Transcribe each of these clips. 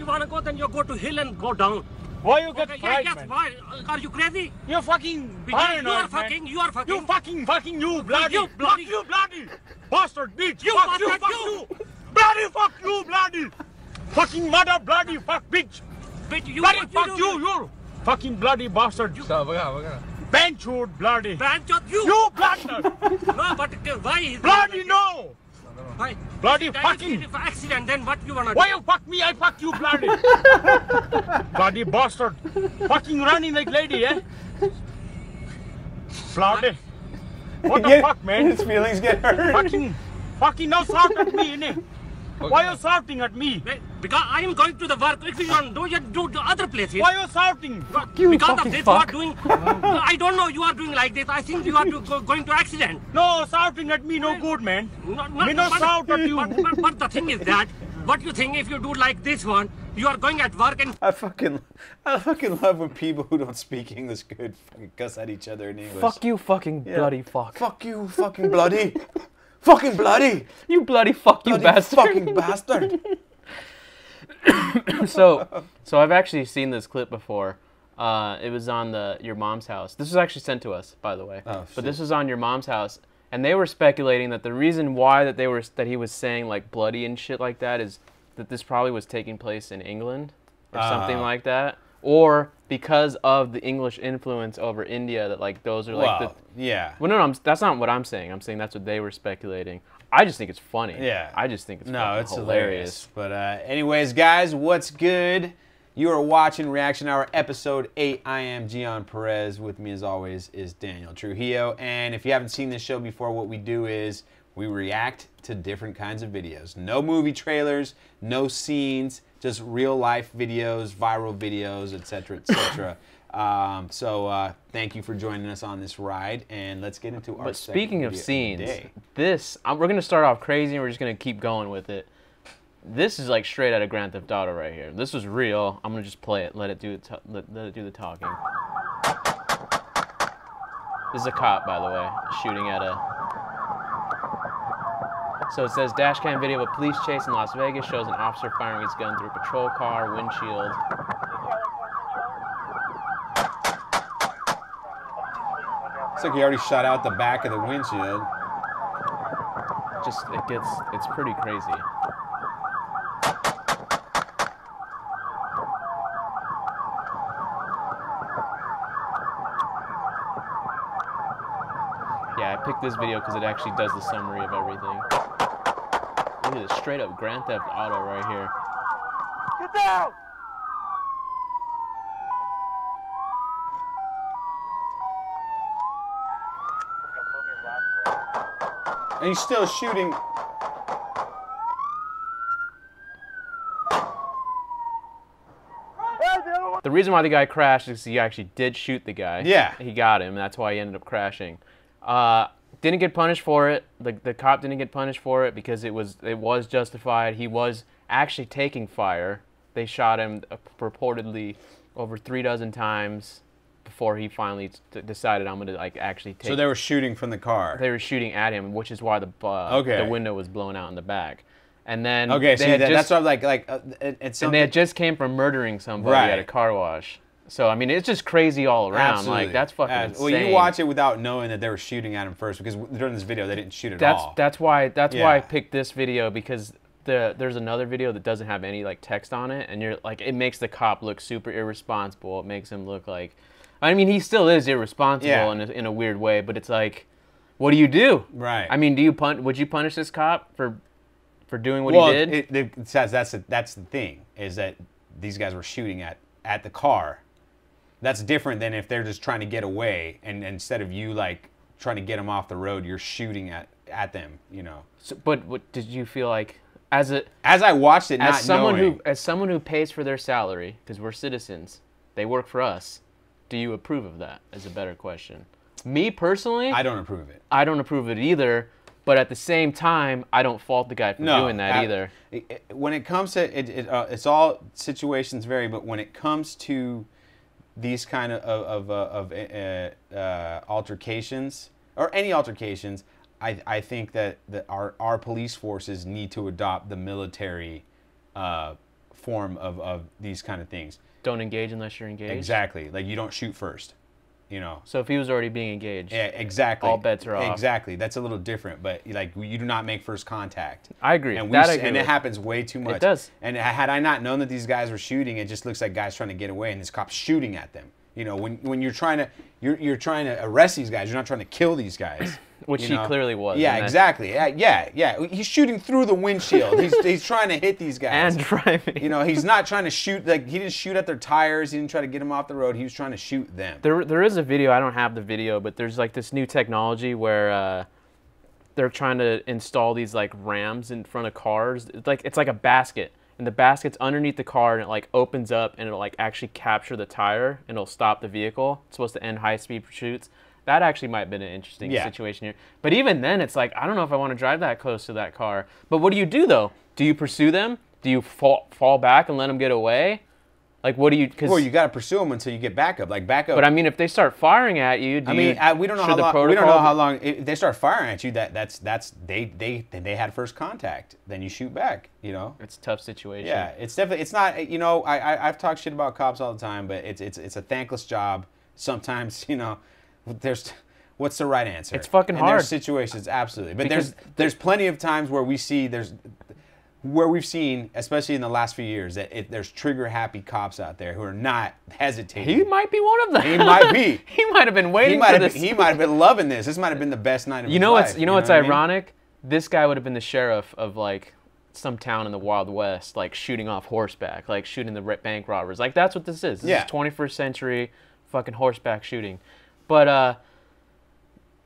want to go, then you go to hill and go down. Why you get fried, yes, man? why? Are you crazy? You're fucking paranoid, You are man. fucking, you are fucking. You fucking, you bloody. You bloody. Fuck you, bloody. Bastard, bitch. You fuck you, bastard, fuck you. Bloody, fuck you, bloody. Fucking mother, bloody, fuck, bitch. Bitch, you, Bloody, what fuck do? you. Fucking bloody bastard. Benchwood, bloody. Benchwood, you. You bloody. No, but why? Is Bloody no. Why? Bloody That fucking. is accident, then what you want to do? Why you fuck me? I fuck you, bloody. Bloody bastard. Fucking running like lady, eh? Bloody. What the fuck, man? His feelings get hurt. Fucking now shout at me, innit? Why are you shouting at me? Because I am going to the work. If you don't do, you do the other places. Why are you shouting? You because fucking of this, fuck. you are doing. I don't know. You are doing like this. I think you are going to accident. No, shouting at me no good, man. Me no but, shout at you. But the thing is that, what you think if you do like this one, you are going at work and. I fucking love when people who don't speak English good fucking cuss at each other in English. Fuck you, fucking bloody fuck. Fuck you, fucking bloody. Fucking bloody. You bloody fuck you Bloody bastard. fucking bastard. So I've actually seen this clip before. It was on your mom's house. This was actually sent to us, by the way. Oh, shit. But this was on your mom's house, and they were speculating that the reason why that he was saying like bloody and shit like that is that this probably was taking place in England or something like that, or because of the English influence over India. That like those are like yeah. Well, no, that's not what I'm saying. I'm saying that's what they were speculating. I just think it's funny. Yeah. I just think it's it's hilarious. But anyways, guys, what's good? You are watching Reaction Hour episode 8. I am Gian Perez. With me, as always, is Daniel Trujillo. And if you haven't seen this show before, what we do is we react to different kinds of videos. No movie trailers, no scenes, just real life videos, viral videos, etc., etc. So thank you for joining us on this ride, and let's get into our. But speaking of scenes, day. we're gonna start off crazy, and we're just gonna keep going with it. This is like straight out of Grand Theft Auto right here. This was real. I'm gonna just play it. Let it do the talking. This is a cop, by the way, shooting at a. So it says dashcam video of a police chase in Las Vegas shows an officer firing his gun through a patrol car windshield. Looks like he already shot out the back of the windshield. It's pretty crazy. Yeah, I picked this video because it actually does the summary of everything. Look at this straight up Grand Theft Auto right here. Get down! And he's still shooting. The reason why the guy crashed is he actually did shoot the guy. Yeah. He got him, and that's why he ended up crashing. Didn't get punished for it. The cop didn't get punished for it because it was justified. He was actually taking fire. They shot him purportedly over 36 times before he finally decided, I'm going to like actually take. So they were shooting from the car. They were shooting at him, which is why the window was blown out in the back. And then that's what I'm like it's and they had just came from murdering somebody at a car wash. So I mean, it's just crazy all around. Absolutely. Like that's fucking insane. Well, you watch it without knowing that they were shooting at him first, because during this video they didn't shoot at all. That's why I picked this video, because there's another video that doesn't have any like text on it, and you're like, it makes the cop look super irresponsible. It makes him look like, I mean, he still is irresponsible in a weird way, but it's like, what do you do? Right. I mean, would you punish this cop for doing what he did? It says that's the thing, is that these guys were shooting at the car. That's different than if they're just trying to get away, and instead of you like trying to get them off the road, you're shooting at them, you know. So, but what did you feel like as I watched it, as someone who pays for their salary, because we're citizens, they work for us. Do you approve of that? Is a better question. Me personally, I don't approve of it. I don't approve of it either. But at the same time, I don't fault the guy for doing that either. When it comes to it's all situations vary, but when it comes to these kind of altercations, or any altercations, I think that our police forces need to adopt the military form of these kind of things. Don't engage unless you're engaged. Exactly. Like, you don't shoot first. You know. So if he was already being engaged, yeah, exactly. all bets are off. Exactly. That's a little different, but like you do not make first contact. I agree. And It happens way too much. It does. And had I not known that these guys were shooting, it just looks like guys trying to get away, and this cop's shooting at them. You know, when you're trying to arrest these guys, you're not trying to kill these guys. Which he clearly was. Yeah, exactly. Yeah. He's shooting through the windshield. He's trying to hit these guys. And driving. You know, he's not trying to shoot. Like, he didn't shoot at their tires. He didn't try to get them off the road. He was trying to shoot them. There is a video. I don't have the video, but there's like this new technology where they're trying to install these like rams in front of cars. It's like a basket, and the basket's underneath the car, and it like opens up, and it'll like actually capture the tire, and it'll stop the vehicle. It's supposed to end high-speed pursuits. That actually might have been an interesting situation here. But even then, it's like, I don't know if I want to drive that close to that car. But what do you do, though? Do you pursue them? Do you fall back and let them get away? Like, what do you... Well, you got to pursue them until you get backup. Like, backup... But, I mean, if they start firing at you, we don't know how long... If they start firing at you, they had first contact. Then you shoot back, you know? It's a tough situation. Yeah, it's definitely... It's not... You know, I've talked shit about cops all the time, but it's a thankless job. Sometimes, you know... What's the right answer? It's fucking hard. There's situations, absolutely, but there's plenty of times where we've seen, especially in the last few years, that there's trigger happy cops out there who are not hesitating. He might be one of them. He might be. He might have been waiting for this. He might have been loving this. This might have been the best night of his life. You know what's ironic? This guy would have been the sheriff of like some town in the Wild West, like shooting off horseback, like shooting the bank robbers. Like, that's what this is. This is 21st century fucking horseback shooting. But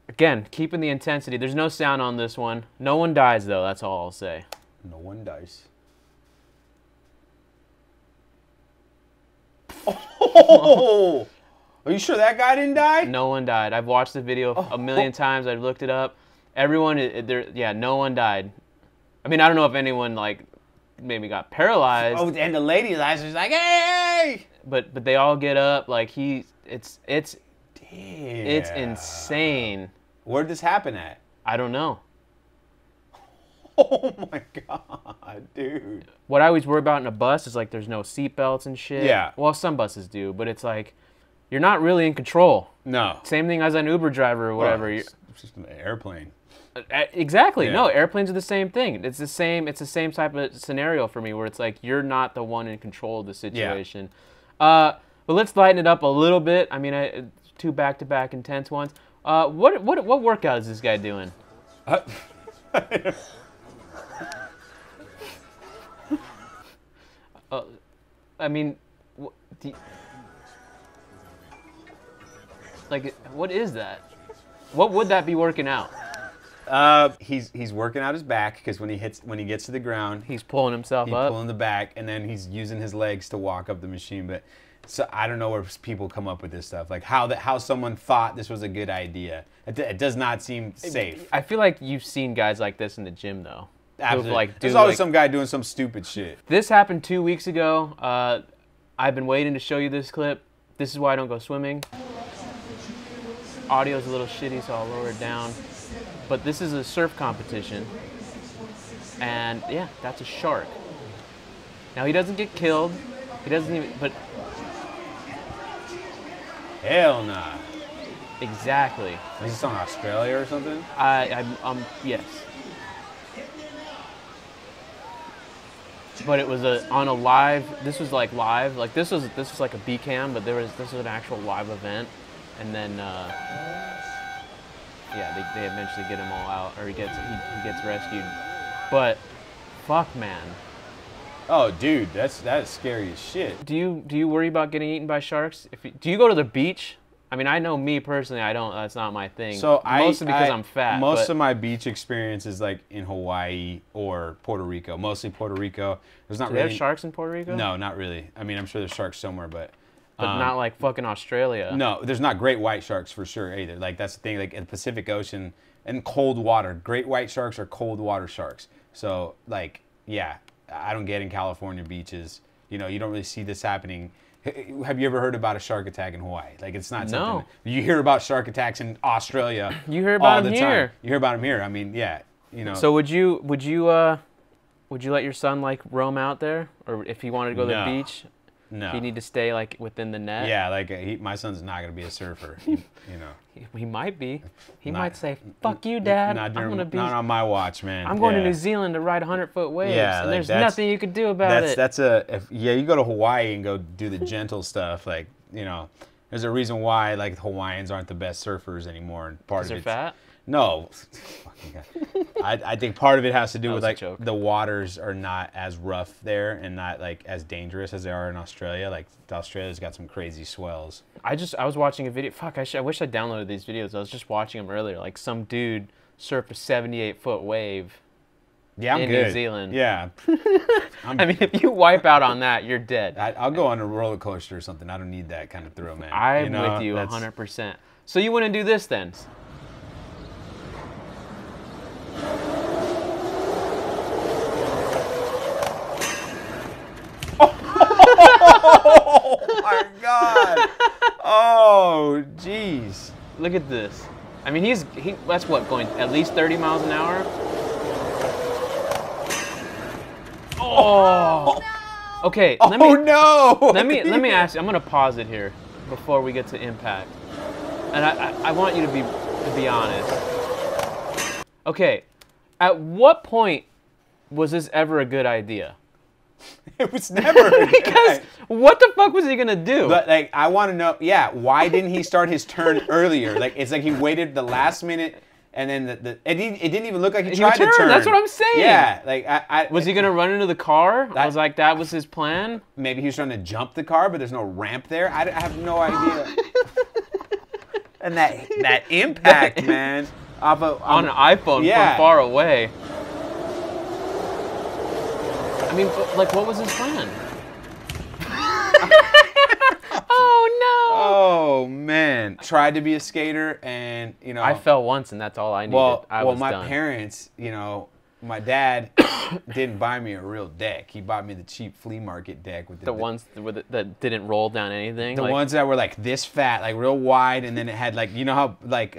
again, keeping the intensity. There's no sound on this one. No one dies, though. That's all I'll say. No one dies. Oh! Are you sure that guy didn't die? No one died. I've watched the video a million times. I've looked it up. Everyone, no one died. I mean, I don't know if anyone, like, maybe got paralyzed. Oh, and the lady last was like, hey! But they all get up. Like, it's Damn. insane. Where'd this happen at? I don't know. Oh my god, dude. What I always worry about in a bus is like there's no seatbelts and shit. Yeah. Well, some buses do, but it's like you're not really in control. No. Same thing as an Uber driver or whatever. Well, it's just an airplane. Exactly. Yeah. No, airplanes are the same thing. It's the same type of scenario for me where it's like you're not the one in control of the situation. Yeah. But let's lighten it up a little bit. I mean, two back-to-back intense ones. What workout is this guy doing? I mean, like, what is that? What would that be working out? He's working out his back because when he gets to the ground, he's pulling himself up. He's pulling the back, and then he's using his legs to walk up the machine. But so I don't know where people come up with this stuff. Like how someone thought this was a good idea. It does not seem safe. I feel like you've seen guys like this in the gym, though. Absolutely. There's always some guy doing some stupid shit. This happened 2 weeks ago. I've been waiting to show you this clip. This is why I don't go swimming. Audio's a little shitty, so I'll lower it down. But this is a surf competition. And yeah, that's a shark. Now he doesn't get killed. He doesn't even, but... Hell nah. Exactly. Is this on Australia or something? Yes. But it was on a live. This was like live. Like this was like a B cam, but this was an actual live event, and then yeah, they eventually get him all out, or he gets rescued. But fuck, man. Oh, dude, that's scary as shit. Do you worry about getting eaten by sharks? Do you go to the beach? I mean, I know me personally, I don't. That's not my thing. So mostly because I'm fat. Most of my beach experience is like in Hawaii or Puerto Rico. Mostly Puerto Rico. There's not Do really. they have sharks in Puerto Rico? No, not really. I mean, I'm sure there's sharks somewhere, but not like fucking Australia. No, there's not great white sharks for sure either. Like that's the thing. Like in the Pacific Ocean and cold water, great white sharks are cold water sharks. So like, yeah, I don't get in California beaches. You know, you don't really see this happening. Have you ever heard about a shark attack in Hawaii? Like, it's not something. No. You hear about shark attacks in Australia. You hear about all them the here. Time. You hear about them here. I mean, yeah, you know. So would you Would you let your son like roam out there, or if he wanted to go to the beach? No. He need to stay like within the net. Yeah, like my son's not gonna be a surfer. You know. He might be. He might say, "Fuck you, Dad. Not on my watch, man. I'm going to New Zealand to ride 100-foot waves, Yeah, and like there's nothing you could do about it." You go to Hawaii and go do the gentle stuff, like, you know, there's a reason why like Hawaiians aren't the best surfers anymore, and part of They're it's fat. No, fucking God. I think part of it has to do with like joke. the waters are not as rough there and not like as dangerous as they are in Australia. Like Australia's got some crazy swells. I was watching a video. Fuck, I wish I downloaded these videos. I was just watching them earlier. Like some dude surfed a 78-foot wave. Yeah, I'm in good. New Zealand. Yeah. I mean, if you wipe out on that, you're dead. I'll go on a roller coaster or something. I don't need that kind of thrill, man. I'm with you 100%. So you wouldn't do this then? Oh my God! Oh, jeez. Look at this. I mean, that's what, going at least 30 miles an hour? Oh. No. Okay. Let me ask you. I'm gonna pause it here before we get to impact, and I want you to be honest. Okay. At what point was this ever a good idea? It was never. Because what the fuck was he gonna do? But like, I want to know. Yeah, why didn't he start his turn earlier? Like, it's like he waited the last minute, and then it didn't even look like he tried to turn. That's what I'm saying. Yeah, like was he gonna run into the car? I was like, that was his plan. Maybe he was trying to jump the car, but there's no ramp there. I have no idea. And that impact, man, on an iPhone from far away. I mean, like, what was his plan? Oh, no. Oh, man. Tried to be a skater, and, you know. I fell once, and that's all I needed. Well, my parents, you know, my dad didn't buy me a real deck. He bought me the cheap flea market deck with the ones that didn't roll down anything. The ones that were like this fat, like real wide, and then it had like, you know how like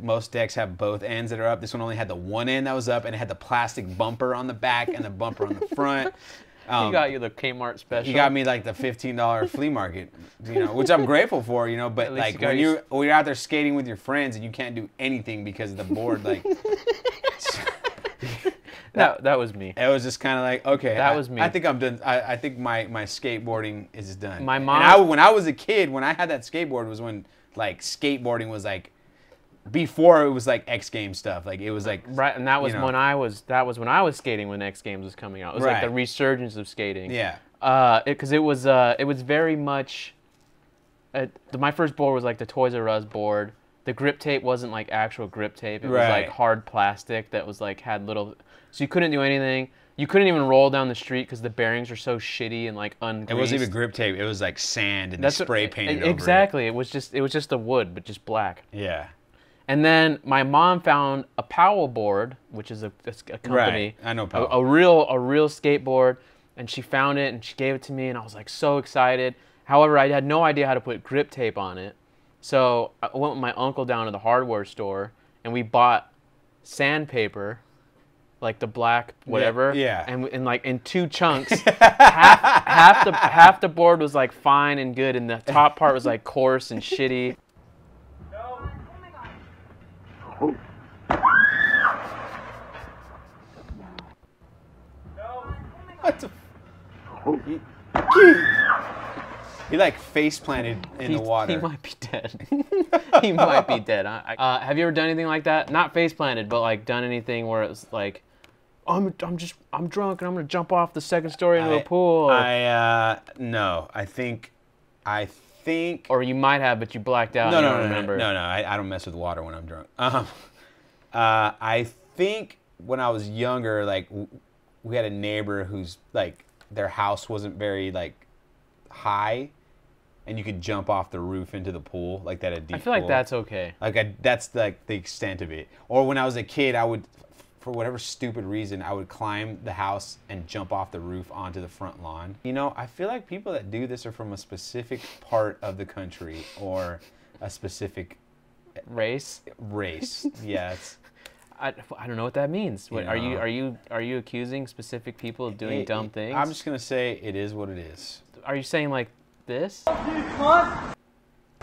most decks have both ends that are up. This one only had the one end that was up, and it had the plastic bumper on the back and the bumper on the front. He got you the Kmart special. He got me like the $15 flea market, you know, which I'm grateful for, you know. But like when you're out there skating with your friends and you can't do anything because of the board, like. That was me. It was just kind of like, okay. That was me. I think I'm done. I think my skateboarding is done. My mom. And when I was a kid, when I had that skateboard, was when like skateboarding was like before it was like X Games stuff. Like it was like right, and that was when I was skating when X Games was coming out. It was like the resurgence of skating. Yeah. Because it was very much. My first board was like the Toys R Us board. The grip tape wasn't like actual grip tape. It was like hard plastic that was like had little. So you couldn't do anything. You couldn't even roll down the street because the bearings were so shitty and like ungreased. It wasn't even grip tape. It was like sand and spray painted over it. Exactly. It was just the wood, but just black. Yeah. And then my mom found a Powell board, which is a company. Right. I know Powell. A real skateboard, and she found it and she gave it to me, and I was like so excited. However, I had no idea how to put grip tape on it. So I went with my uncle down to the hardware store, and we bought sandpaper, like the black whatever. Yeah. And like in two chunks, half the board was like fine and good, and the top part was like coarse and shitty. No. Oh my god. No. What the? He like face planted in the water. He might be dead. He might be dead. Have you ever done anything like that? Not face planted, but like done anything where it's like, I'm drunk and I'm gonna jump off the second story into a pool. No. I think. Or you might have, but you blacked out. No, and no, don't no, remember. no. I don't mess with water when I'm drunk. I think when I was younger, like we had a neighbor who's like their house wasn't very like high, and you could jump off the roof into the pool, like that. I feel like that's okay. Like that's like the extent of it. Or when I was a kid, I would, for whatever stupid reason, I would climb the house and jump off the roof onto the front lawn. You know, I feel like people that do this are from a specific part of the country or a specific race. Yeah. I don't know what that means. What, You are you accusing specific people of doing dumb things? I'm just gonna say it is what it is. Are you saying like this?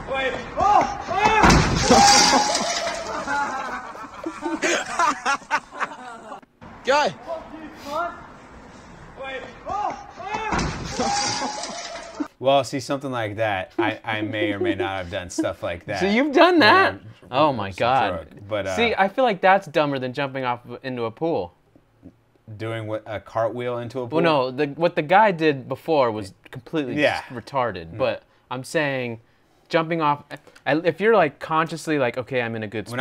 Wait. Guy. Wait. Well, see, something like that, I may or may not have done stuff like that. So you've done that? Yeah, Oh my God. drug. But See, I feel like that's dumber than jumping off into a pool. doing what, a cartwheel into a pool? Well, no, what the guy did before was completely Yeah. just retarded. But I'm saying, jumping off, if you're like consciously like, okay, I'm in a good spot.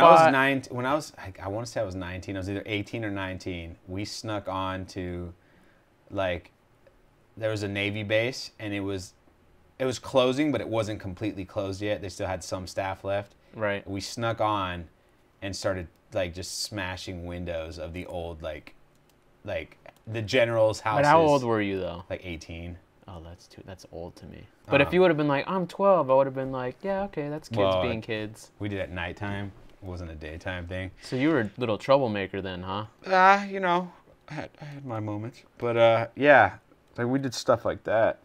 When I was I want to say I was 19. I was either 18 or 19. We snuck on to, like, there was a Navy base, and it was closing, but it wasn't completely closed yet. They still had some staff left. Right. We snuck on and started like just smashing windows of the old like the general's houses. But how old were you though? Like 18. Oh, that's old to me. But if you would have been like, I'm 12, I would have been like, yeah, okay, that's kids Well, being kids. We did it at nighttime. It wasn't a daytime thing. So you were a little troublemaker then, huh? You know, I had my moments. But yeah, like we did stuff like that.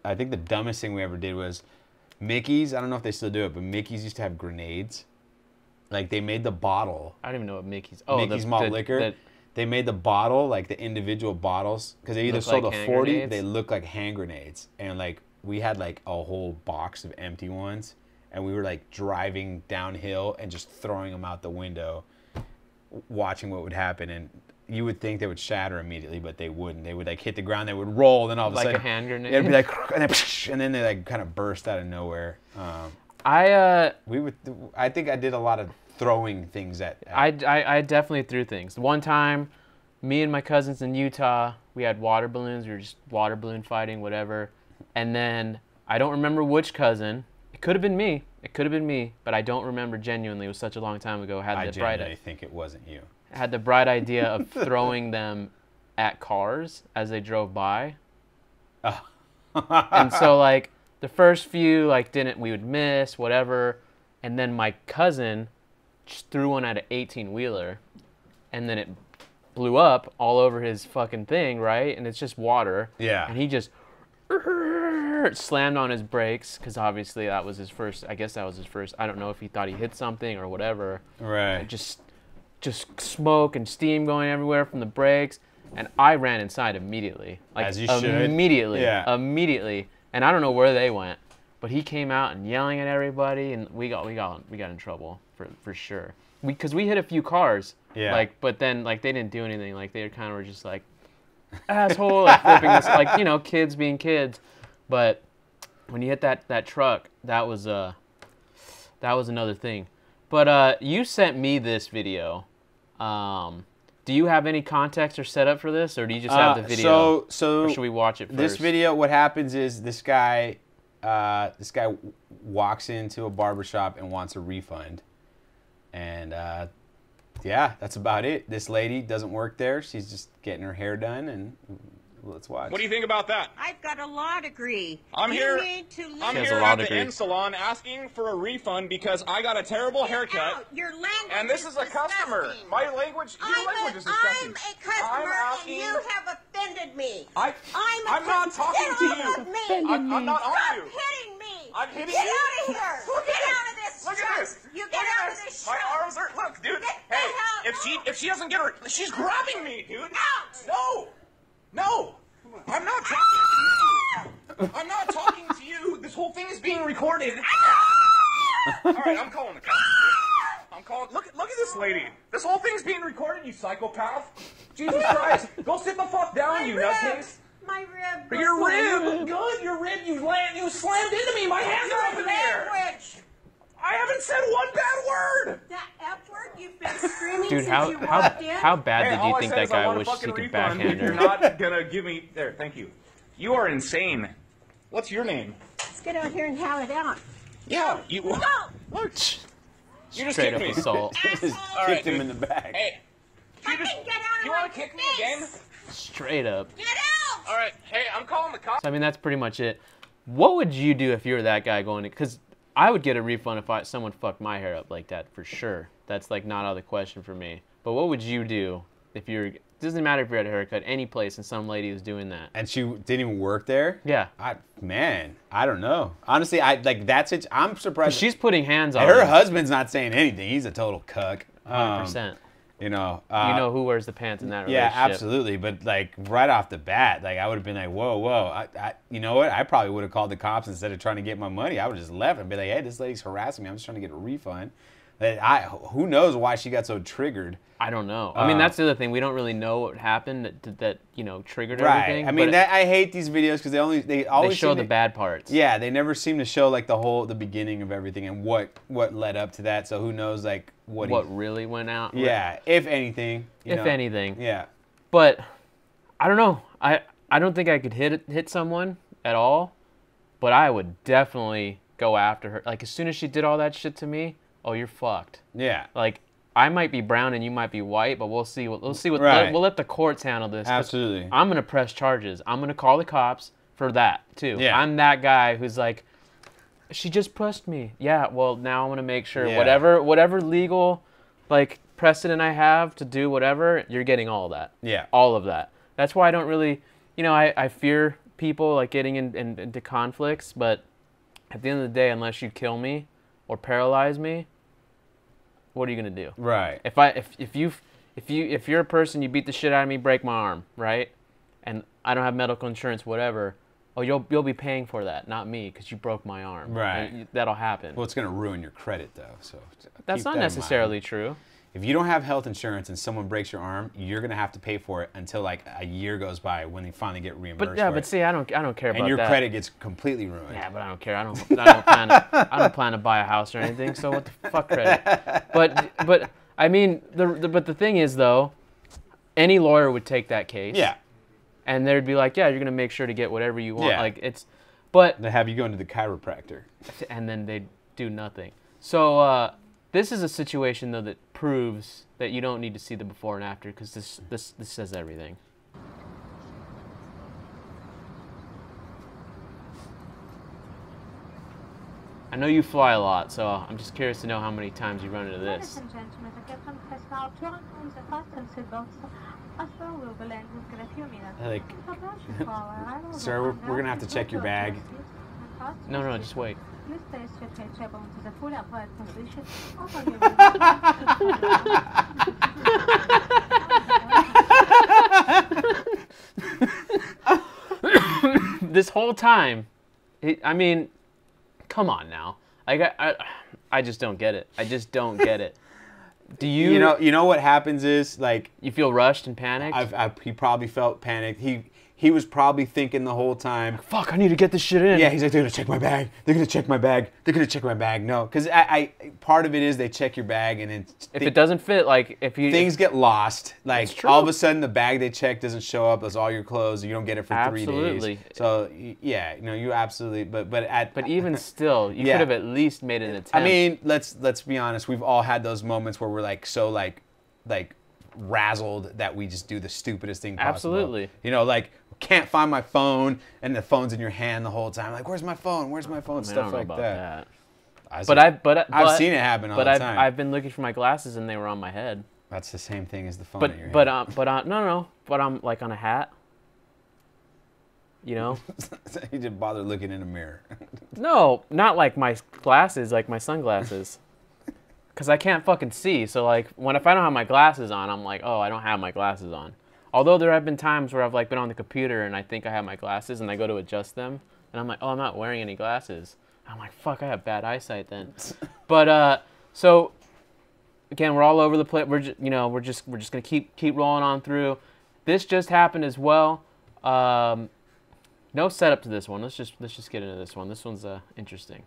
I think the dumbest thing we ever did was Mickey's. I don't know if they still do it, but Mickey's used to have grenades. Like they made the bottle. I don't even know what Mickey's. Oh, Mickey's malt liquor. They made the bottle, like the individual bottles, because they either Look sold like a hand 40, grenades? they look like hand grenades. And like we had like a whole box of empty ones, and we were like driving downhill and just throwing them out the window, watching what would happen. And you would think they would shatter immediately, but they wouldn't. They would like hit the ground, they would roll, then all of a like sudden a hand grenade. it'd be like, and then they like kind of burst out of nowhere. I think I did a lot of throwing things at I definitely threw things. One time, me and my cousins in Utah, we had water balloons. We were just water balloon fighting, whatever. And then I don't remember which cousin. It could have been me. It could have been me, but I don't remember genuinely. It was such a long time ago. I genuinely think it wasn't you. Had the bright idea of throwing them at cars as they drove by. And so like the first few we would miss, whatever. And then my cousin just threw one at an 18-wheeler, and then it blew up all over his fucking thing, right? And it's just water. Yeah. And he just slammed on his brakes, because obviously that was his first, I guess that was his first, I don't know if he thought he hit something or whatever. Right. Just smoke and steam going everywhere from the brakes, and I ran inside immediately. Like, as you should. Immediately. Yeah. Immediately. And I don't know where they went, but he came out and yelling at everybody, and we got in trouble for sure. Because we hit a few cars. Yeah. Like, but then like they didn't do anything. Like they kind of were just like asshole, like flipping this, like, you know, kids being kids. But when you hit that truck, that was another thing. But you sent me this video. Do you have any context or setup for this, or do you just have the video? So or should we watch it first? This video, what happens is this guy walks into a barbershop and wants a refund, and yeah, that's about it. This lady doesn't work there; she's just getting her hair done, and let's watch. What do you think about that? I've got a law degree. I'm You here. need to leave. I'm She has a here law at the degree. end salon asking for a refund because I got a terrible haircut. Out. Your language And this is a customer. disgusting. My language, your language is disgusting. I'm a customer, asking- and you have offended me. I'm not talking Get to off you. of me. I'm not on Stop you. hitting me. I'm hitting Get you. out of here. Look Get at out of this. Look at truck. this. You Look get at out of this. My truck. arms are. Look, dude. Get the Hey, hell if she doesn't get her, she's grabbing me, dude. Out. No. I'm not talking to you. I'm not talking to you. This whole thing is being recorded. All right, I'm calling the cops. I'm calling. Look at this lady. This whole thing's being recorded. You psychopath. Jesus Christ. Go sit the fuck down, you nutcase. My rib. Your rib. Good. Your rib. You slammed into me. My hands are up in the air. Language. I haven't said one bad word. That F word you've been screaming Dude, since you walked in. how bad Hey, did all you I think said that is I guy want a wished he fucking could refund backhand if you're her? not gonna give me there. Thank you. You are insane. What's your name? Let's get out here and have it out. Yeah, you. Go. Look, you just Straight kicked up me. assault. Just All right, kicked him dude. in the back. Hey, Fucking get out of you my want to kick me face. again? Straight up. Get out. All right. Hey, I'm calling the cops. So, I mean, that's pretty much it. What would you do if you were that guy going to... Because I would get a refund if someone fucked my hair up like that, for sure. That's, like, not out of the question for me. but what would you do if you're? Doesn't matter if you're at a haircut, any place, and some lady is doing that. And she didn't even work there? Yeah. Man, I don't know. Honestly, that's it. I'm surprised. She's putting hands on her him. husband's not saying anything. He's a total cuck. 100%. You know. You know who wears the pants in that relationship. Yeah, absolutely. But like right off the bat, like I would have been like, whoa. You know what? I probably would have called the cops instead of trying to get my money. I would have just left and be like, hey, this lady's harassing me. I'm just trying to get a refund. Who knows why she got so triggered? I don't know. I mean, that's the other thing. We don't really know what happened that triggered everything. Right. I mean, I hate these videos because they always show the bad parts. Yeah, they never seem to show like the beginning of everything and what led up to that. So who knows like what really went out? Yeah, if anything. If anything. Yeah. But I don't know. I don't think I could hit someone at all, but I would definitely go after her. Like as soon as she did all that shit to me, oh, you're fucked. Yeah. Like I might be brown and you might be white, but we'll see. We'll Right. we'll let the courts handle this. Absolutely. I'm gonna press charges. I'm gonna call the cops for that too. Yeah. I'm that guy who's like, she just pressed me. Yeah. Well, now I'm gonna make sure Yeah. whatever legal like precedent I have to do whatever, you're getting all of that. Yeah. All of that. That's why I don't really, I fear people like getting into conflicts, but at the end of the day, unless you kill me or paralyze me, what are you gonna do? Right. If you're a person, you beat the shit out of me, break my arm, right? And I don't have medical insurance, whatever. Oh, you'll be paying for that, not me, because you broke my arm. Right. And that'll happen. Well, it's gonna ruin your credit though. So That's keep not that in necessarily mind. true. If you don't have health insurance and someone breaks your arm, you're gonna have to pay for it until like a year goes by when they finally get reimbursed. But yeah, for but it. see, I don't care about that. And your credit gets completely ruined. Yeah, but I don't care. I don't plan to buy a house or anything. So what the fuck credit? But I mean, the thing is though, any lawyer would take that case. Yeah. And they'd be like, yeah, you're gonna make sure to get whatever you want. Yeah. Like but They have you going to the chiropractor. and then they do nothing. So this is a situation though that proves that you don't need to see the before and after because this says everything. I know you fly a lot, so I'm just curious to know how many times you run into this. Ladies and gentlemen, the captain has now turned on the fasten seatbelts. As well, we will land in a few minutes. Like, sir, we're gonna have to check your bag. No, just wait. Please place your table into the fully upright position. This whole time, I mean, come on now. I just don't get it. I just don't get it. Do you? You know what happens is like You feel rushed and panicked? he probably felt panicked. He was probably thinking the whole time, Fuck, I need to get this shit in. yeah, he's like, they're gonna check my bag. They're gonna check my bag. They're gonna check my bag. No, because part of it is they check your bag and If it doesn't fit, like if you things get lost. Like true. all of a sudden the bag they check doesn't show up. That's all your clothes. You don't get it for 3 Absolutely. days. So yeah, you absolutely. But even still, you Yeah. could have at least made an attempt. I mean, let's be honest. We've all had those moments where we're like so like razzled that we just do the stupidest thing possible. Absolutely. Like can't find my phone and the phone's in your hand the whole time. Like, where's my phone? Where's my phone? I Stuff don't know like about that. I've seen it happen all but the time. I've been looking for my glasses and they were on my head. That's the same thing as the phone But in your but hand. but I'm like on a hat. You know? You didn't bother looking in a mirror. No, not like my glasses, like my sunglasses. Cause I can't fucking see. So like if I don't have my glasses on, I'm like, oh, I don't have my glasses on. Although there have been times where I've like been on the computer and I think I have my glasses and I go to adjust them and I'm like, oh, I'm not wearing any glasses. I'm like, fuck, I have bad eyesight then. But so again, we're all over the place. We're just gonna keep rolling on through. This just happened as well. No setup to this one. Let's just get into this one. This one's interesting.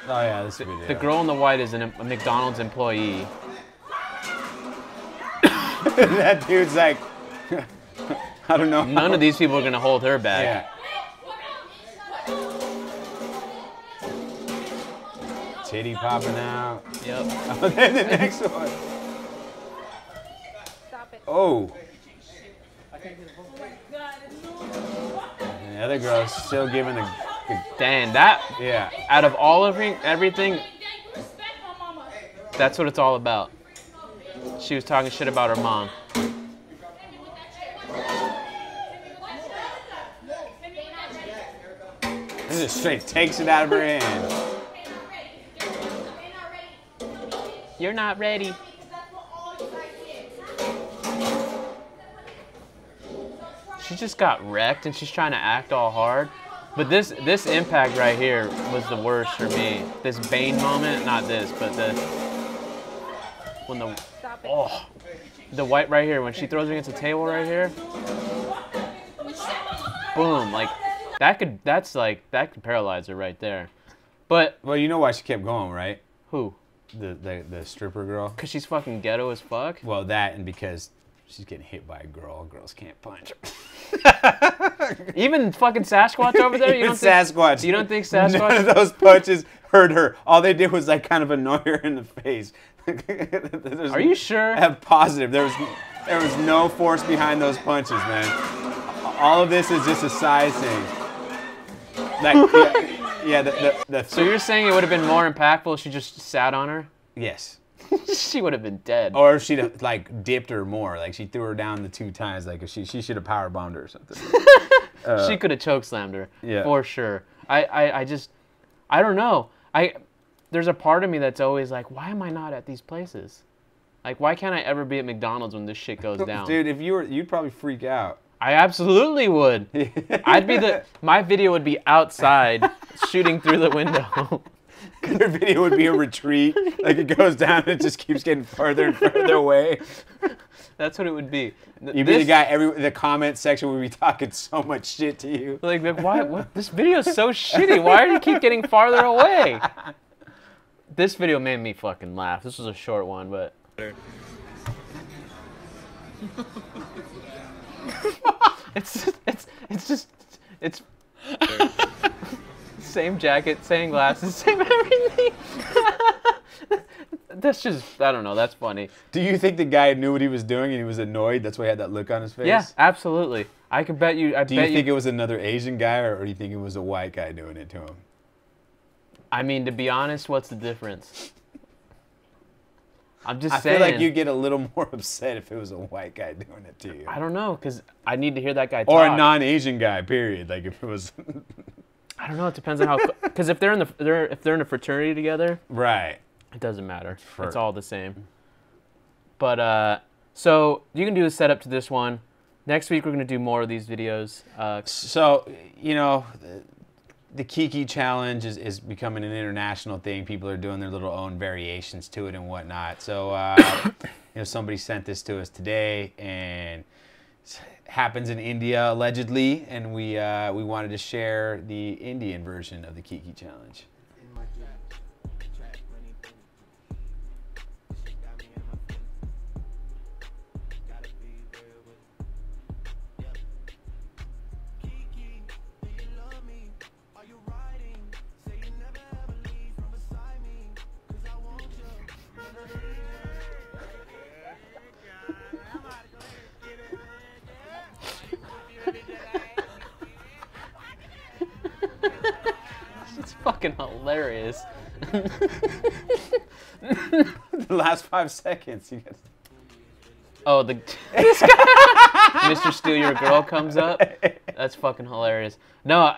Oh yeah, this video. The girl in the white is a McDonald's employee. That dude's like, I don't know. None of these people are gonna hold her back. Yeah. Titty popping out. Yep. And then the next one. Oh. And the other girl's still giving the Dang, that yeah. out of all of everything, That's what it's all about. She was talking shit about her mom. This just straight takes it out of her hand. You're not ready. She just got wrecked and she's trying to act all hard. But this impact right here was the worst for me. This Bane moment, not this, but when the white right here, when she throws it against the table right here. Boom, like that could paralyze her right there. But well, you know why she kept going, right? Who? The stripper girl. Cause she's fucking ghetto as fuck. Well, that and because she's getting hit by a girl. Girls can't punch. Even fucking Sasquatch over there. You don't Sasquatch. Think, you don't think Sasquatch? None of those punches hurt her. All they did was like kind of annoy her in the face. Are you sure? I'm positive. There was no force behind those punches, man. All of this is just a size thing. Like, yeah. So you're saying it would have been more impactful if she just sat on her? Yes. She would have been dead. Or if she'd have, like, dipped her more. Like, she threw her down the 2 times. Like, she should have power bombed her or something. She could have chokeslammed her. Yeah. For sure. I don't know. There's a part of me that's always like, why am I not at these places? Like, why can't I ever be at McDonald's when this shit goes down? Dude, if you were, you'd probably freak out. I absolutely would. My video would be outside shooting through the window. Your video would be a retreat. Like, it goes down and it just keeps getting further and further away. That's what it would be. You'd be the guy, the comment section would be talking so much shit to you. Like why? What? This video is so shitty. Why do you keep getting farther away? This video made me fucking laugh. This was a short one, but... It's same jacket, same glasses, same everything. That's just, I don't know, that's funny. Do you think the guy knew what he was doing and he was annoyed? That's why he had that look on his face? Yeah, absolutely. I could bet you, Do you think it was another Asian guy or do you think it was a white guy doing it to him? I mean, to be honest, what's the difference? I'm just saying. I feel like you'd get a little more upset if it was a white guy doing it to you. I don't know, because I need to hear that guy talk. Or a non-Asian guy, period. Like if it was... I don't know, it depends on how... Because if they're in a fraternity together... Right. It doesn't matter. It's all the same. But, so, you can do a setup to this one. Next week, we're going to do more of these videos. So, you know... The Kiki challenge is becoming an international thing. People are doing their little own variations to it and whatnot. So, you know, somebody sent this to us today, and it happens in India allegedly, and we wanted to share the Indian version of the Kiki challenge. It's fucking hilarious. The last 5 seconds. You guys... Oh, this guy, Mr. Steal Your Girl comes up. That's fucking hilarious. No,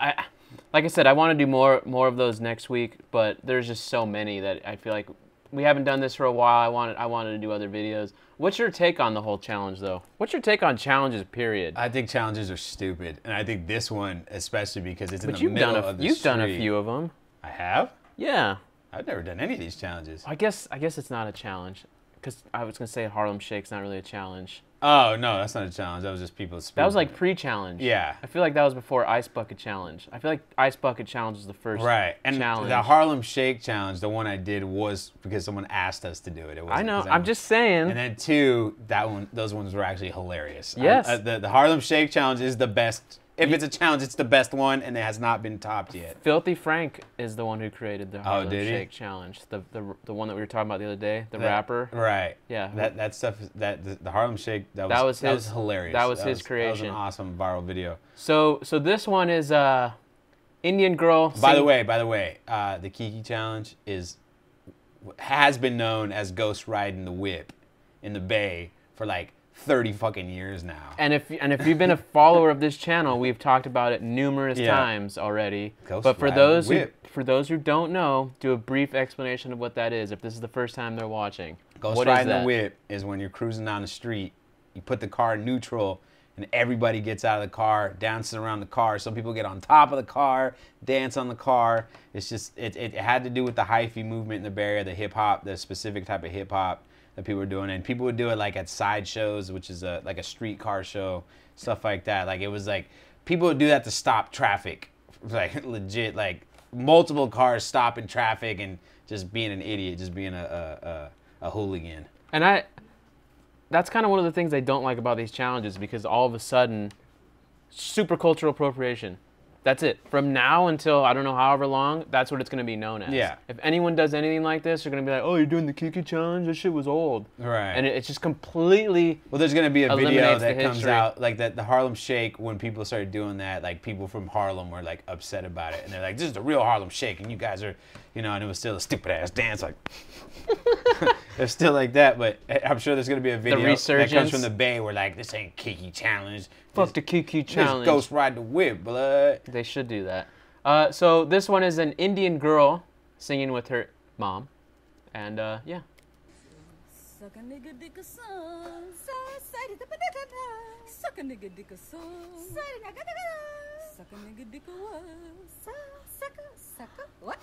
like I said, I want to do more of those next week, but there's just so many that I feel like we haven't done this for a while. I wanted to do other videos. What's your take on the whole challenge, though? What's your take on challenges, period? I think challenges are stupid, and I think this one especially because it's in the middle of the street. You've done a few of them. I have? Yeah. I've never done any of these challenges. I guess it's not a challenge, because I was gonna say Harlem Shake's not really a challenge. Oh no, that's not a challenge. That was just people. That was like pre-challenge. Yeah. I feel like that was before Ice Bucket Challenge. I feel like Ice Bucket Challenge was the first right. And challenge. The Harlem Shake Challenge, the one I did was because someone asked us to do it. I know. I'm just saying. And then 2, those ones were actually hilarious. Yes. The Harlem Shake Challenge is the best. If it's a challenge, it's the best one, and it has not been topped yet. Filthy Frank is the one who created the Harlem did he? Shake Challenge. The one that we were talking about the other day, the rapper. Right. Yeah. That stuff, the Harlem Shake, that was hilarious. That was his creation. That was an awesome viral video. So this one is Indian girl. By the way, the Kiki Challenge is has been known as ghost riding the whip in the bay for like 30 fucking years now. And if you've been a follower of this channel, we've talked about it numerous times already. But for those who don't know, do a brief explanation of what that is. If this is the first time they're watching, Ghost riding the whip is when you're cruising down the street, you put the car in neutral, and everybody gets out of the car, dances around the car. Some people get on top of the car, dance on the car. It's just, it had to do with the hyphy movement in the Bay Area, the hip hop, the specific type of hip hop that people were doing. And people would do it like at side shows, which is like a street car show, stuff like that. Like it was like, people would do that to stop traffic. Like legit, like multiple cars stopping traffic and just being an idiot, just being a hooligan. And that's kind of one of the things I don't like about these challenges, because all of a sudden, super cultural appropriation. That's it. From now until I don't know however long, that's what it's going to be known as. Yeah. If anyone does anything like this, they're going to be like, oh, you're doing the Kiki challenge? This shit was old. Right. And it's just completely Well, there's going to be a video that comes history. out, like the Harlem Shake, when people started doing that, like people from Harlem were like upset about it. And they're like, this is the real Harlem Shake, and you guys are, you know, and it was still a stupid ass dance. Like, it's still like that, but I'm sure there's going to be a video that comes from the Bay where like, this ain't Kiki challenge. Fuck the Kiki challenge. This ghost ride the whip, blood. They should do that. So this one is an Indian girl singing with her mom. And yeah. Suck a nigga dick a song. Suck a nigga dick a song. Suck a nigga dick a what? Suck a what?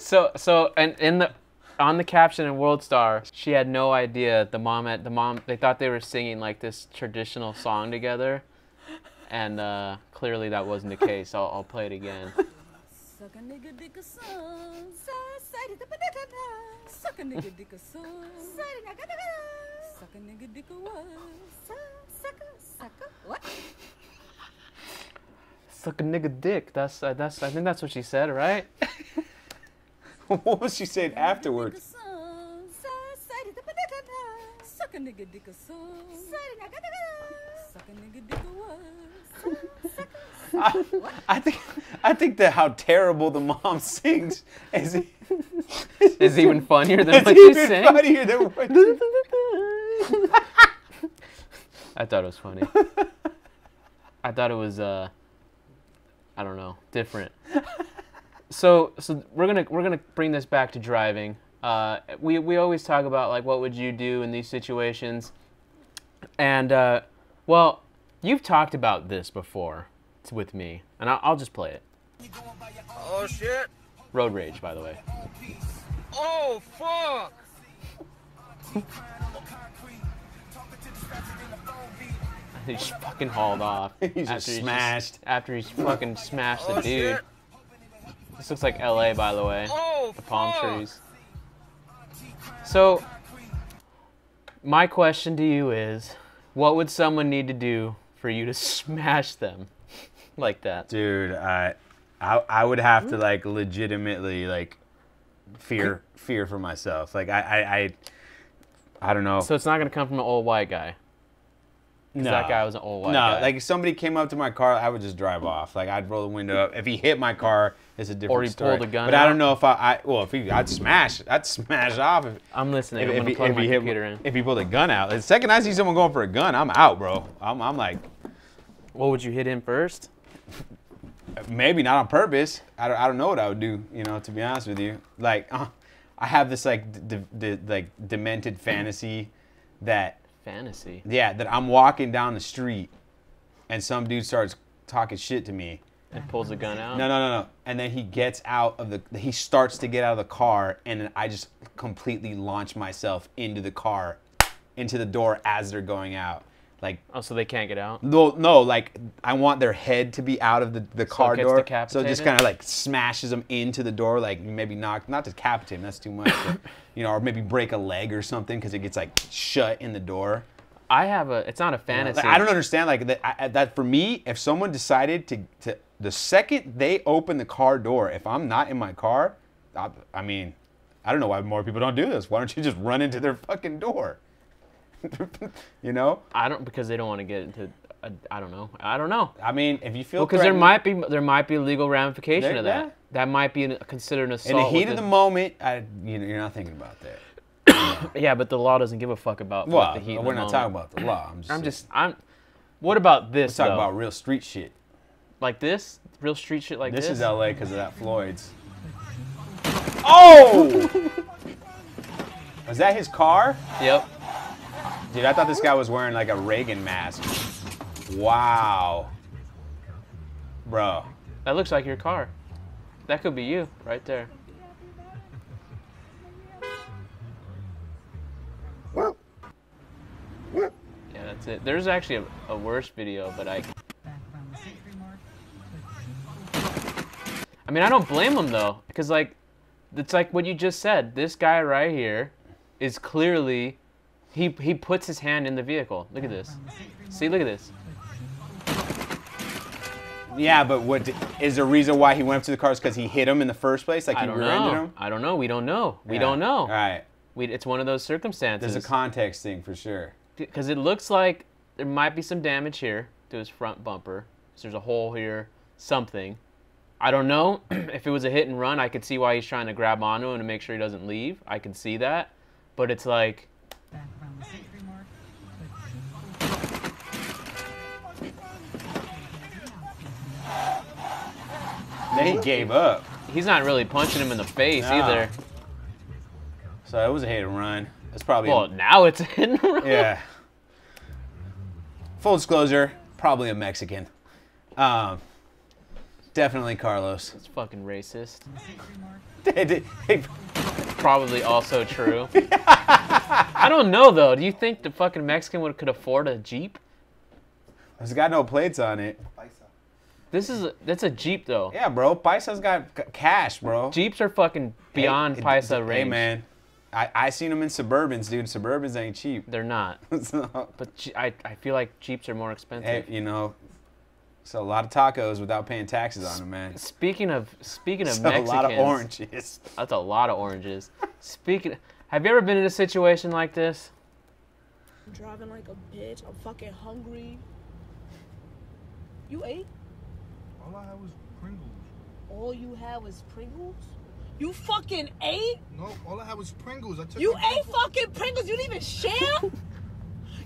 So and on the caption in World Star, she had no idea the mom they thought they were singing like this traditional song together, and clearly that wasn't the case. I'll play it again. Suck a nigga dick a song. Suck a nigga dick a song. Suck a nigga dick a what? Suck a what? Suck a nigga dick. That's I think that's what she said, right? What was she saying afterwards? Suck a nigga dick a song. Suck a nigga dick a what? I think that how terrible the mom sings is even funnier than what you sang. Funnier than what I thought it was funny. I thought it was I don't know, different. So we're gonna bring this back to driving. We always talk about like what would you do in these situations, and well, you've talked about this before with me, and I'll just play it. Oh shit! Road rage, by the way. Oh fuck! He just fucking hauled off. He's just smashed. After he's fucking smashed the Oh, dude. shit. This looks like LA, by the way. Oh The palm fuck. trees. So, my question to you is, what would someone need to do for you to smash them like that? Dude, I would have to like legitimately like fear for myself. Like I don't know. So it's not gonna come from an old white guy. No. That guy was an old white guy. Like if somebody came up to my car, I would just drive off. Like I'd roll the window up. If he hit my car, it's a different Or he story. pulled a gun But I don't out. know if I'd smash off. I'm listening. I'm gonna plug my computer in. If he pulled a gun out, the second I see someone going for a gun, I'm out, bro. I'm like, What would you hit him first? maybe not on purpose. I don't know what I would do. You know, to be honest with you, like I have this like demented fantasy that. Fantasy. Yeah, that I'm walking down the street and some dude starts talking shit to me. And pulls a gun out? No. And then he starts to get out of the car, and then I just completely launch myself into the car, into the door as they're going out. Like, Oh, so they can't get out? no, like I want their head to be out of the car it gets door. So it decapitated? just kind of like smashes them into the door, like maybe not decapitate them, that's too much, but, you know, or maybe break a leg or something because it gets like shut in the door. It's not a fantasy. Like, I don't understand like that for me, if someone decided to the second they open the car door, if I'm not in my car, I mean, I don't know why more people don't do this. Why don't you just run into their fucking door? You know? Because they don't want to get into. I don't know. I mean, if you feel Well, because there might be legal ramification of that. That might be considered an assault. In the heat of the moment, you're not thinking about that. Yeah, but the law doesn't give a fuck about Well, the heat. we're not talking about the law. What about this? Talking about real street shit. Like this, real street shit like this. This is LA because of that Floyd's. Oh! Was that his car? Yep. Dude, I thought this guy was wearing like a Reagan mask. Wow. Bro. That looks like your car. That could be you right there. Yeah, that's it. There's actually a worse video, but I mean, I don't blame him though, because like, it's like what you just said. This guy right here is clearly, he puts his hand in the vehicle. Look at this. See, look at this. Yeah, but what is the reason why he went up to the cars? Because he hit him in the first place? Like he rear-ended him? I don't know. We don't know. We Yeah. don't know. All right. It's one of those circumstances. There's a context thing for sure. Because it looks like there might be some damage here to his front bumper. So there's a hole here, something. I don't know. If it was a hit and run, I could see why he's trying to grab onto him to make sure he doesn't leave. I can see that. But it's like... Then he gave up. He's not really punching him in the face No. either. So it was a hit and run. It's probably... Well, now it's a hit and run. Yeah. Full disclosure, probably a Mexican. Definitely Carlos. It's fucking racist. Hey, Probably also true. I don't know though. Do you think the fucking Mexican could afford a Jeep? It's got no plates on it. That's a Jeep though. Yeah, bro. Paisa's got cash, bro. Jeeps are fucking beyond Paisa range. Hey, man. I seen them in Suburbans, dude. Suburbans ain't cheap. They're not. So, But I feel like Jeeps are more expensive. hey, you know, so a lot of tacos without paying taxes on them, man. Speaking of So Mexicans, a lot of oranges. That's a lot of oranges. Have you ever been in a situation like this? I'm driving like a bitch. I'm fucking hungry. You ate? All I had was Pringles. All you had was Pringles? You fucking ate? No, all I had was Pringles. I took You my ate fucking Pringles? You didn't even share?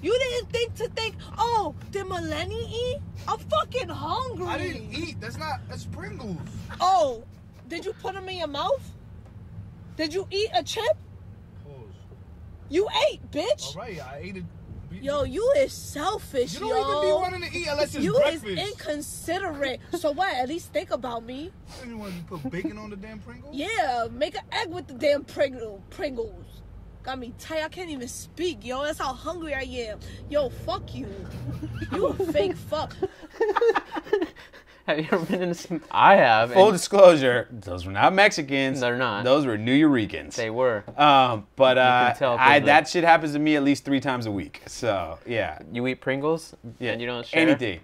You didn't think, oh, did Melanie eat? I'm fucking hungry. I didn't eat. That's Pringles. Oh, did you put them in your mouth? Did you eat a chip? Pause. You ate, bitch. All right, I ate it. Yo, you is selfish, You yo. don't even be wanting to eat unless it's You breakfast. is inconsiderate. So what? At least think about me. You didn't want to put bacon on the damn Pringles? Yeah, make an egg with the damn Pringles. Got me tight. I can't even speak, yo. That's how hungry I am. Yo, fuck you. You a fake fuck. Have you ever been in a... I have. Full and disclosure, those were not Mexicans. They're not. Those were New Yorkers. They were. But can tell 'cause that shit happens to me at least 3 times a week. So yeah. You eat Pringles? Yeah. And you don't share? Anything.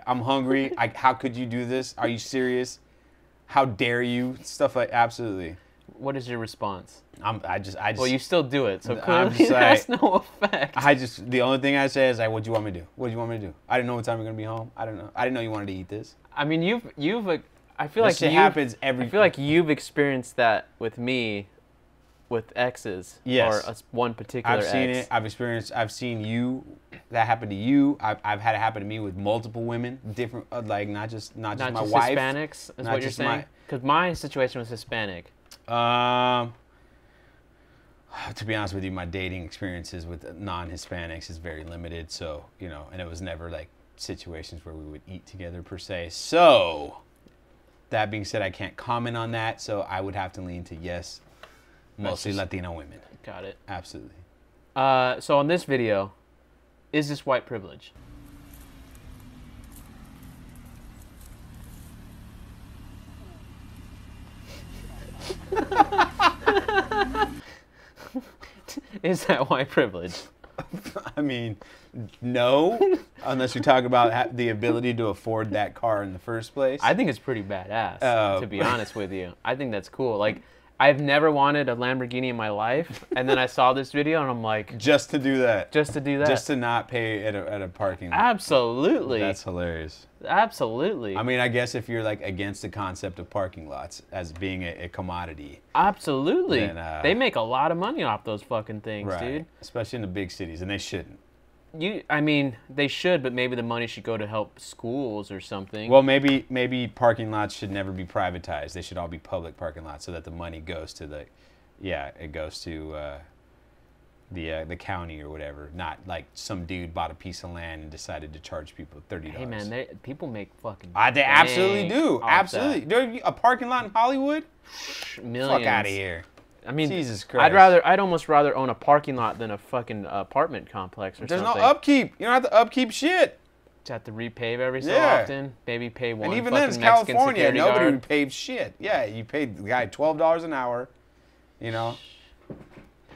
I'm hungry. How could you do this? Are you serious? How dare you? Stuff like absolutely. What is your response? I just. Well, you still do it, so I'm clearly just that's like- no effect. The only thing I say is like, what do you want me to do? What do you want me to do? I didn't know what time you're gonna be home. I don't know. I didn't know you wanted to eat this. I mean, I feel That like shit happens every. I feel like you've experienced that with me, with exes. Yes. Or one particular I've seen ex. it. I've experienced. I've seen you. That happened to you. I've had it happen to me with multiple women, different, like not just my wife. Hispanics is not what you're just saying. Because my situation was Hispanic. To be honest with you, my dating experiences with non-Hispanics is very limited. So, you know, and it was never like situations where we would eat together per se. So, that being said, I can't comment on that. So I would have to lean to yes, mostly Latino women. Got it. Absolutely. So on this video, is this white privilege? Is that white privilege? I mean, no, unless you're talking about the ability to afford that car in the first place. I think it's pretty badass, Oh. to be honest with you. I think that's cool. Like, I've never wanted a Lamborghini in my life, and then I saw this video, and I'm like, Just to do that. just to do that. Just to not pay at a parking lot. Absolutely. That's hilarious. Absolutely. I mean, I guess if you're like against the concept of parking lots as being a commodity. Absolutely. Then, they make a lot of money off those fucking things, Right. dude. Especially in the big cities, and they shouldn't. I mean, they should, but maybe the money should go to help schools or something. Well, maybe parking lots should never be privatized. They should all be public parking lots so that the money goes to it goes to the county or whatever. Not like some dude bought a piece of land and decided to charge people $30. Hey man, people make fucking. They absolutely do. off Absolutely. Dude, a parking lot in Hollywood? that. Millions. Fuck out of here. I mean, Jesus Christ. I'd almost rather own a parking lot than a fucking apartment complex or There's something. no upkeep. You don't have to upkeep shit. Just have to repave every so Yeah. often. Maybe pay one. And even fucking then, it's Mexican California. security Nobody guard. repaves shit. Yeah, you paid the guy $12 an hour. You know.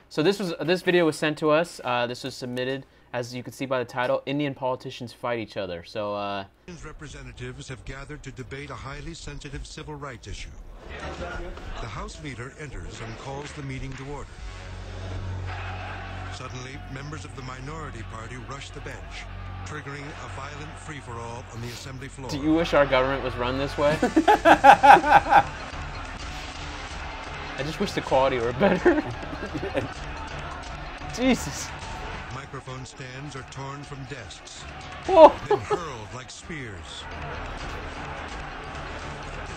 So this video was sent to us. This was submitted, as you can see by the title, Indian politicians fight each other. So Representatives have gathered to debate a highly sensitive civil rights issue. The House leader enters and calls the meeting to order. Suddenly, members of the minority party rush the bench, triggering a violent free-for-all on the assembly floor. do you wish our government was run this way? I just wish the quality were better. Jesus. Microphone stands are torn from desks, Whoa. then hurled like spears.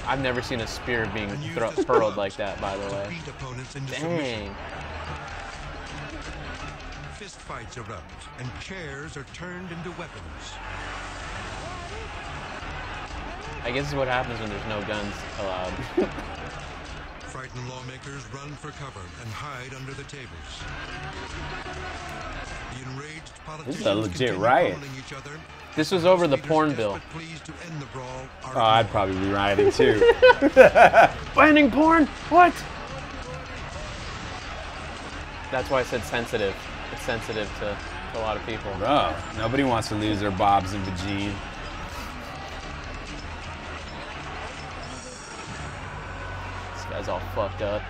I've never seen a spear being And used as hurled clubs like that, by the to way. beat opponents into submission. Dang. Fist fights erupt, and chairs are turned into weapons. I guess this is what happens when there's no guns allowed. Frightened lawmakers run for cover and hide under the tables. The enraged politicians legit continue riot. pummeling each other. This was over the Leaders porn bill. desperate pleas to end the brawl are Oh, I'd ignored. probably be rioting too. Banning porn? What? That's why I said sensitive. It's sensitive to a lot of people. Bro, nobody wants to lose their bobs and vagine. This guy's all fucked up.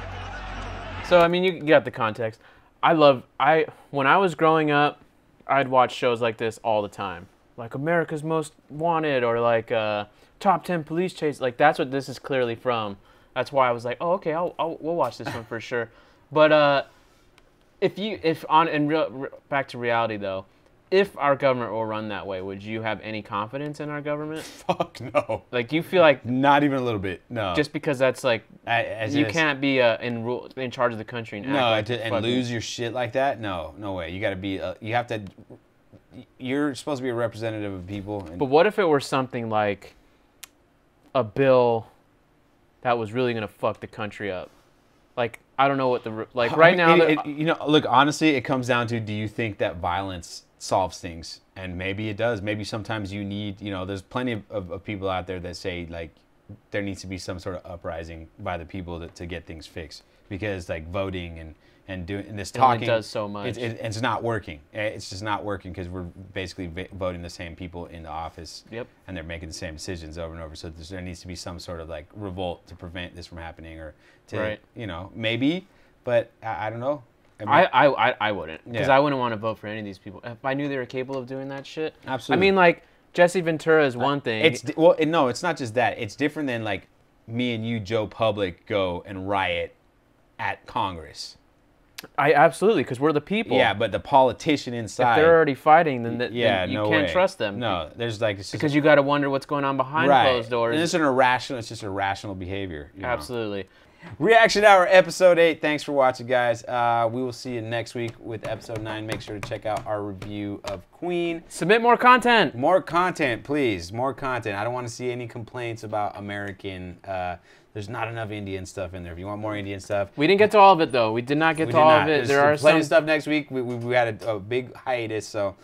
So, I mean, you got the context. When I was growing up, I'd watch shows like this all the time. Like America's Most Wanted or like Top 10 Police Chase. Like, that's what this is clearly from. That's why I was like, oh, okay, we'll watch this one for sure. But back to reality though, if our government will run that way, would you have any confidence in our government? Fuck no. Like, do you feel like Not even a little bit. No. just because that's like As you it is. can't be in charge of the country and act No, like and fucking- lose your shit like that? No, no way. You got to be. You have to. You're supposed to be a representative of people. And But what if it were something like a bill that was really gonna fuck the country up? Like, I don't know what right now. you know, look. Honestly, it comes down to: do you think that violence solves things? And maybe it does. Maybe sometimes you need. You know, there's plenty of people out there that say like there needs to be some sort of uprising by the people to get things fixed, because like voting and doing this It only talking does so much. It's not working. It's just not working because we're basically voting the same people into office. Yep. And they're making the same decisions over and over. So there needs to be some sort of like revolt to prevent this from happening, or to Right. you know, maybe, but I don't know. I mean, I wouldn't, because Yeah. I wouldn't want to vote for any of these people if I knew they were capable of doing that shit. Absolutely. I mean, like Jesse Ventura is one thing. No, it's not just that. It's different than like me and you, Joe Public, go and riot at Congress. I absolutely, because we're the people. Yeah, but the politician inside. If they're already fighting, then yeah, then you no can't way. trust them. No, there's like it's just because you got to wonder what's going on behind closed doors. And it's just irrational behavior. You know? Absolutely. Reaction Hour episode 8. Thanks for watching, guys. We will see you next week with episode 9. Make sure to check out our review of Queen. Submit more content. More content, please. More content. I don't want to see any complaints about American. There's not enough Indian stuff in there. If you want more Indian stuff. We didn't get to all of it, though. We did not get to all of it. There are plenty some of stuff next week. We had a big hiatus, so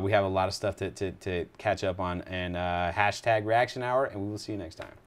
we have a lot of stuff to catch up on. And hashtag Reaction Hour, and we will see you next time.